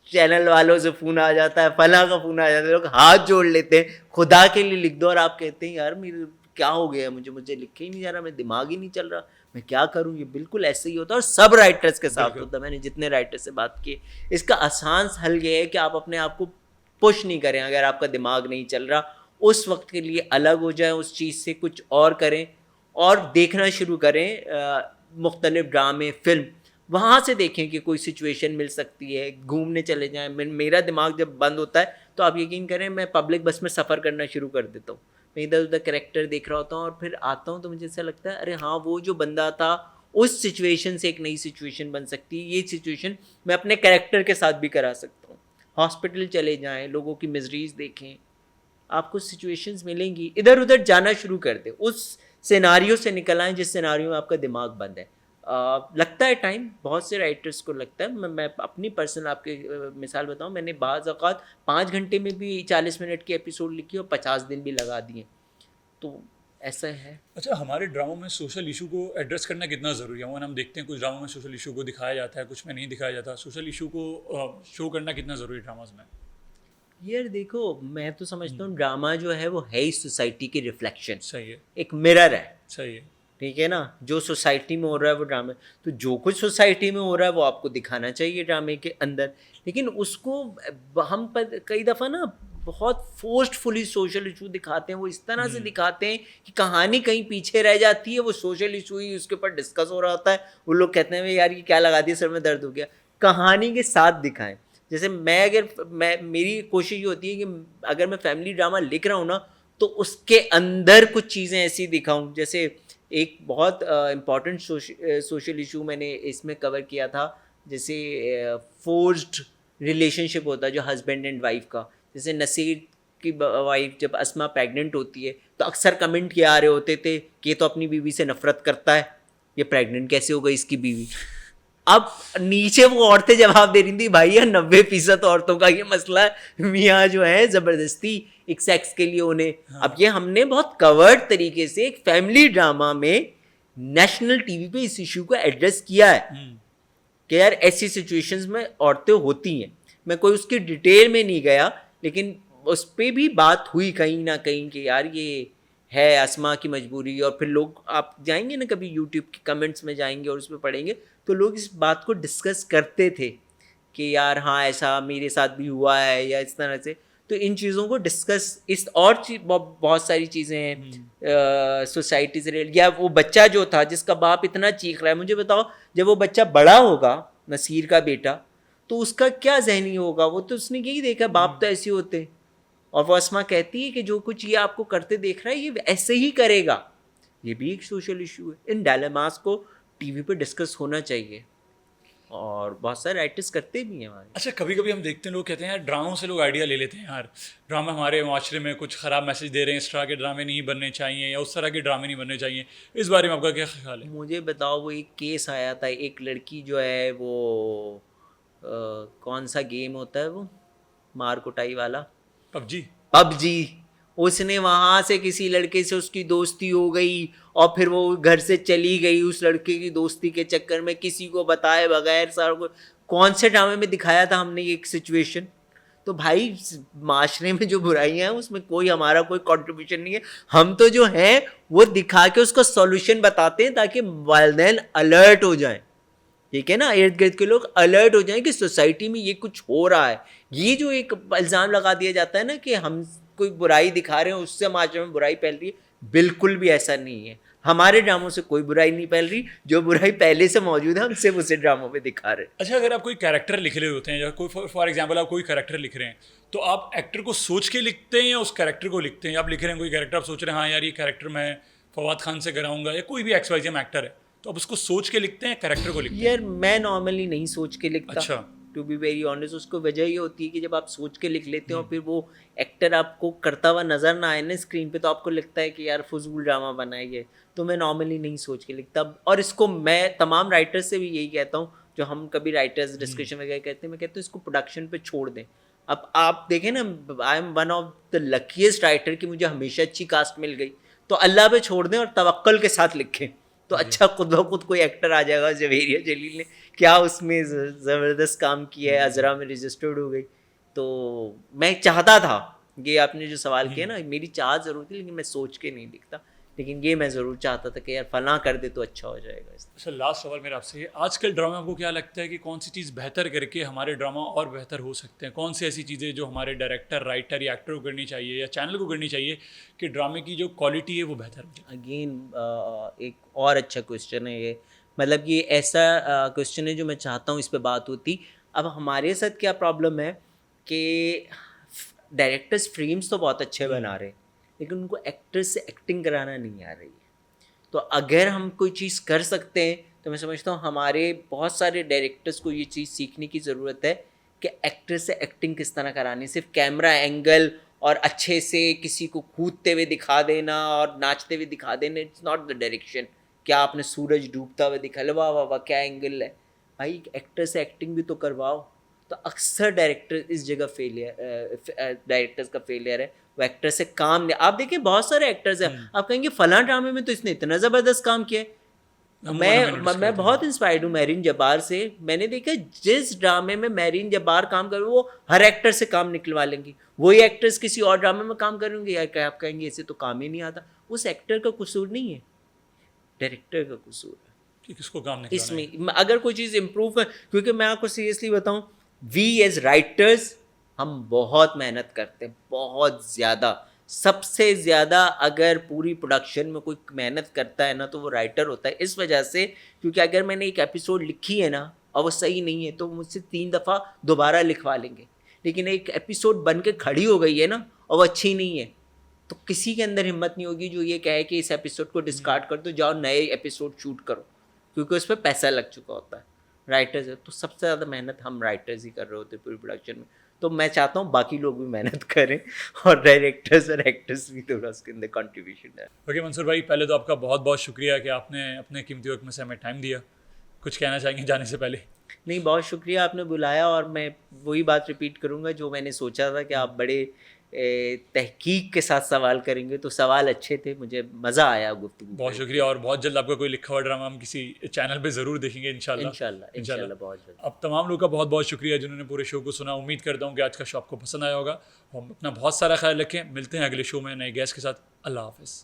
[SPEAKER 2] चैनल वालों से फ़ोन आ जाता है, फला का फ़ोन आ जाता है, लोग हाथ जोड़ लेते हैं, खुदा के लिए लिख दो, और आप कहते हैं यार मेरे क्या हो गया, मुझे लिख ही नहीं जा रहा, मेरा दिमाग ही नहीं चल रहा, मैं क्या करूँ। ये बिल्कुल ऐसे ही होता है और सब राइटर्स के साथ होता है। मैंने जितने राइटर से बात की, इसका आसान हल ये है कि आप अपने आप को पुश नहीं करें। अगर आपका दिमाग नहीं चल रहा, उस वक्त के लिए अलग हो जाए, उस चीज़ से कुछ और करें और देखना शुरू करें मुख्तलिफ ड्रामे, फिल्म, वहाँ से देखें कि कोई सिचुएशन मिल सकती है, घूमने चले जाएं। मेरा दिमाग जब बंद होता है तो आप यकीन करें मैं पब्लिक बस में सफ़र करना शुरू कर देता हूँ। मैं इधर उधर कैरेक्टर देख रहा होता हूँ और फिर आता हूँ तो मुझे ऐसा लगता है अरे हाँ, वो जो बंदा था उस सिचुएशन से एक नई सिचुएशन बन सकती है। ये सिचुएशन मैं अपने कैरेक्टर के साथ भी करा सकता हूँ। हॉस्पिटल चले जाएं, लोगों की मिजरीज देखें, आपको सिचुएशंस मिलेंगी, इधर उधर जाना शुरू कर दे, उस सिनारियो से निकल आएं जिस सिनारियो में आपका दिमाग बंद है। लगता है टाइम, बहुत से राइटर्स को लगता है। मैं अपनी पर्सनल आपके मिसाल बताऊं, मैंने बाज़ औक़ात 5 घंटे में भी 40 मिनट की एपिसोड लिखी और 50 दिन भी लगा दिए, तो ऐसा है।
[SPEAKER 1] अच्छा, हमारे ड्रामों में सोशल इशू को एड्रेस करना कितना ज़रूरी है? हम देखते हैं कुछ ड्रामों में सोशल इशू को दिखाया जाता है, कुछ में नहीं दिखाया जाता। सोशल इशू को शो करना कितना ज़रूरी है ड्रामाज में?
[SPEAKER 2] यार देखो, मैं तो समझता हूँ ड्रामा जो है वो है ही सोसाइटी की रिफ्लेक्शन,
[SPEAKER 1] सही है,
[SPEAKER 2] एक मिरर है।
[SPEAKER 1] सही है।
[SPEAKER 2] ठीक है ना, जो सोसाइटी में हो रहा है वो ड्रामे, तो जो कुछ सोसाइटी में हो रहा है वो आपको दिखाना चाहिए ड्रामे के अंदर। लेकिन उसको हम पर कई दफ़ा ना बहुत फोर्सफुली सोशल इशू दिखाते हैं, वो इस तरह से दिखाते हैं कि कहानी कहीं पीछे रह जाती है, वो सोशल इशू ही उसके ऊपर डिस्कस हो रहा होता है, वो लोग कहते हैं यार ये क्या लगा दिया, सर में दर्द हो गया। कहानी के साथ दिखाएं। जैसे मैं मेरी कोशिश ये होती है कि अगर मैं फैमिली ड्रामा लिख रहा हूँ ना, तो उसके अंदर कुछ चीज़ें ऐसी दिखाऊं। जैसे एक बहुत इम्पॉर्टेंट सोशल इशू मैंने इसमें कवर किया था, जैसे फोर्स्ड रिलेशनशिप होता है जो हस्बैंड एंड वाइफ का। जैसे नसीर की वाइफ जब अस्मा प्रेग्नेंट होती है, तो अक्सर कमेंट किए आ रहे होते थे कि ये तो अपनी बीवी से नफरत करता है, ये प्रेग्नेंट कैसे हो गई इसकी बीवी। अब नीचे वो औरतें जवाब दे रही थी, भाई यार 90% औरतों का ये मसला है, मियाँ जो है ज़बरदस्ती एक सेक्स के लिए उन्हें। हाँ। अब ये हमने बहुत कवर्ड तरीके से एक फैमिली ड्रामा में नेशनल टीवी पे इस इशू को एड्रेस किया है कि यार ऐसी सिचुएशंस में औरतें होती हैं। मैं कोई उसकी डिटेल में नहीं गया, लेकिन उस पर भी बात हुई कहीं ना कहीं कि यार ये है अस्मा की मजबूरी। और फिर लोग, आप जाएंगे ना कभी यूट्यूब के कमेंट्स में जाएंगे और उसमें पढ़ेंगे, तो लोग इस बात को डिस्कस करते थे कि यार हाँ ऐसा मेरे साथ भी हुआ है या इस तरह से। तो इन चीज़ों को डिस्कस, इस और बहुत सारी चीज़ें हैं सोसाइटी से रिलेटेड। या वो बच्चा जो था जिसका बाप इतना चीख रहा है, मुझे बताओ जब वो बच्चा बड़ा होगा, नसीर का बेटा, तो उसका क्या ज़हनी होगा? वो तो उसने यही देखा बाप तो ऐसे होते हैं, और वो अस्मा कहती है कि जो कुछ ये आपको करते देख रहा है ये ऐसे ही करेगा। ये भी एक सोशल इशू है। इन डायलेमास को टीवी पे डिस्कस होना चाहिए, और बहुत सारे राइटर्स करते भी हैं हमारे।
[SPEAKER 1] अच्छा, कभी कभी हम देखते हैं लोग कहते हैं यार ड्रामों से लोग आइडिया ले लेते हैं, यार ड्रामा हमारे माशरे में कुछ ख़राब मैसेज दे रहे हैं, इस तरह के ड्रामे नहीं बनने चाहिए या उस तरह के ड्रामे नहीं बनने चाहिए। इस बारे में आपका क्या ख्याल है?
[SPEAKER 2] मुझे बताओ, वो एक केस आया था, एक लड़की जो है वो कौन सा गेम होता है वो मार कुटाई वाला, पबजी, उसने वहाँ से किसी लड़के से उसकी दोस्ती हो गई और फिर वो घर से चली गई उस लड़के की दोस्ती के चक्कर में, किसी को बताए बगैर। सारा कौन से ड्रामे में दिखाया था हमने ये एक सिचुएशन? तो भाई माशरे में जो बुराइयां हैं उसमें कोई हमारा कोई कंट्रीब्यूशन नहीं है। हम तो जो हैं वो दिखा के उसका सॉल्यूशन बताते हैं ताकि वालिदैन अलर्ट हो जाएं। ठीक है ना, इर्द गिर्द के लोग अलर्ट हो जाएं कि सोसाइटी में ये कुछ हो रहा है। ये जो एक इल्ज़ाम लगा दिया जाता है ना कि हम कोई बुराई दिखा रहे हैं उससे माशरे में बुराई फैल रही है, बिल्कुल भी ऐसा नहीं है। हमारे ड्रामों से कोई बुराई नहीं फैल रही, जो बुराई पहले से मौजूद है हम सिर्फ उसे ड्रामों में दिखा रहे हैं।
[SPEAKER 1] अच्छा, अगर आप कोई कैरेक्टर लिख रहे होते हैं या कोई फॉर एग्जांपल आप कोई कैरेक्टर लिख रहे हैं, तो आप एक्टर को सोच के लिखते हैं या उस कैरेक्टर को लिखते हैं? आप लिख रहे हैं कोई कैरेक्टर, आप सोच रहे हैं हाँ यार ये कैरेक्टर मैं फवाद खान से कराऊंगा, या कोई भी XYZ एक्टर है, तो आप उसको सोच के लिखते हैं, कैरेक्टर को लिखते हैं?
[SPEAKER 2] यार मैं नॉर्मली नहीं सोच के लिखता।
[SPEAKER 1] अच्छा,
[SPEAKER 2] टू बी वेरी ऑनेस्ट, उसको वजह ये होती है कि जब आप सोच के लिख लेते हो और फिर वो एक्टर आपको करता हुआ नज़र ना आए ना स्क्रीन पे, तो आपको लगता है कि यार फजूल ड्रामा बनाइए। तो मैं नॉर्मली नहीं सोच के लिखता। और इसको मैं तमाम राइटर्स से भी यही कहता हूँ, जो हम कभी राइटर्स डिस्कशन वगैरह कहते हैं, मैं कहता हूँ इसको प्रोडक्शन पे छोड़ दें। अब आप देखें ना, I am one of the luckiest writer कि मुझे हमेशा अच्छी कास्ट मिल गई। तो अल्लाह पे छोड़ दें और तवक्कुल के साथ लिखें, तो अच्छा खुद ब खुद कोई एक्टर आ जाएगा। जवेरिया जलील ने क्या उसमें ज़बरदस्त काम किया है, अजरा में रजिस्टर्ड हो गई। तो मैं चाहता था, ये आपने जो सवाल किया ना, मेरी चाह ज़रूर थी, लेकिन मैं सोच के नहीं लिखता। लेकिन ये मैं ज़रूर चाहता था कि यार फलां कर दे तो अच्छा हो जाएगा।
[SPEAKER 1] अच्छा, लास्ट सवाल मेरा आपसे है, आजकल ड्रामा आपको क्या लगता है कि कौन सी चीज़ बेहतर करके हमारे ड्रामा और बेहतर हो सकते हैं? कौन सी ऐसी चीज़ें जो हमारे डायरेक्टर, राइटर या एक्टर को करनी चाहिए या चैनल को करनी चाहिए कि ड्रामे की जो क्वालिटी है वो बेहतर हो जाए?
[SPEAKER 2] अगेन एक और अच्छा क्वेश्चन है ये, मतलब ये ऐसा क्वेश्चन है जो मैं चाहता हूँ इस पर बात होती। अब हमारे साथ क्या प्रॉब्लम है कि डायरेक्टर्स फ्रेम्स तो बहुत अच्छे बना रहे हैं, लेकिन उनको एक्टर्स से एक्टिंग कराना नहीं आ रही है। तो अगर हम कोई चीज़ कर सकते हैं तो मैं समझता हूँ हमारे बहुत सारे डायरेक्टर्स को ये चीज़ सीखने की ज़रूरत है कि एक्टर से एक्टिंग किस तरह करानी, सिर्फ कैमरा एंगल और अच्छे से किसी को कूदते हुए दिखा देना और नाचते हुए दिखा देना, इट्स नॉट द डायरेक्शन। क्या आपने सूरज डूबता हुआ दिखा, वाह वाह वाह क्या एंगल है भाई, एक्टर से एक्टिंग भी तो करवाओ। तो अक्सर डायरेक्टर इस जगह डायरेक्टर्स का फेलियर है, वो एक्टर से काम नहीं। आप देखिए बहुत सारे एक्टर्स हैं, आप कहेंगे फलां ड्रामे में तो इसने इतना ज़बरदस्त काम किया है। मैं बहुत इंस्पायर्ड हूँ मैरीन जब्बार से। मैंने देखा जिस ड्रामे में मैरीन जब्बार काम कर वो हर एक्टर से काम निकलवा लेंगी, वही एक्टर्स किसी और ड्रामे में काम करेंगे या क्या आप कहेंगे इसे तो काम ही नहीं आता। उस एक्टर का कसूर नहीं है, डायरेक्टर का कसूर है
[SPEAKER 1] कि किसको काम नहीं
[SPEAKER 2] इसमें। अगर कोई चीज़ इम्प्रूव है, क्योंकि मैं आपको सीरियसली बताऊं, वी एज राइटर्स हम बहुत मेहनत करते हैं, बहुत ज़्यादा, सबसे ज़्यादा। अगर पूरी प्रोडक्शन में कोई मेहनत करता है ना तो वो राइटर होता है। इस वजह से क्योंकि अगर मैंने एक एपिसोड लिखी है ना और वो सही नहीं है तो मुझसे 3 दफ़ा दोबारा लिखवा लेंगे, लेकिन एक एपिसोड बन के खड़ी हो गई है ना और वो अच्छी नहीं है तो किसी के अंदर हिम्मत नहीं होगी जो ये कहे कि इस एपिसोड को डिस्कार्ड कर दो, जाओ नए एपिसोड शूट करो, क्योंकि उस पर पैसा लग चुका होता है। राइटर्स है तो सबसे ज़्यादा मेहनत हम राइटर्स ही कर रहे होते पूरी प्रोडक्शन में। तो मैं चाहता हूँ बाकी लोग भी मेहनत करें और डायरेक्टर्स और एक्टर्स भी थोड़ा उसके अंदर कंट्रीब्यूशन है।
[SPEAKER 1] ओके मंसूर भाई, पहले तो आपका बहुत बहुत शुक्रिया कि आपने अपने कीमती वक्त में से हमें टाइम दिया। कुछ कहना चाहेंगे जाने से पहले?
[SPEAKER 2] नहीं, बहुत शुक्रिया आपने बुलाया, और मैं वही बात रिपीट करूँगा जो मैंने सोचा था कि आप बड़े तहकीक के साथ सवाल करेंगे, तो सवाल अच्छे थे, मुझे मज़ा आया गुफ्तगू।
[SPEAKER 1] बहुत शुक्रिया, और बहुत जल्द आपका कोई लिखा हुआ ड्रामा हम किसी चैनल पे ज़रूर देखेंगे इंशाल्लाह।
[SPEAKER 2] इंशाल्लाह बहुत जल्द।
[SPEAKER 1] अब तमाम लोगों का बहुत बहुत शुक्रिया जिन्होंने पूरे शो को सुना। उम्मीद करता हूँ कि आज का शो आपको पसंद आया होगा। हम अपना बहुत सारा ख्याल रखें, मिलते हैं अगले शो में नए गेस्ट के साथ। अल्लाह हाफ़िज़।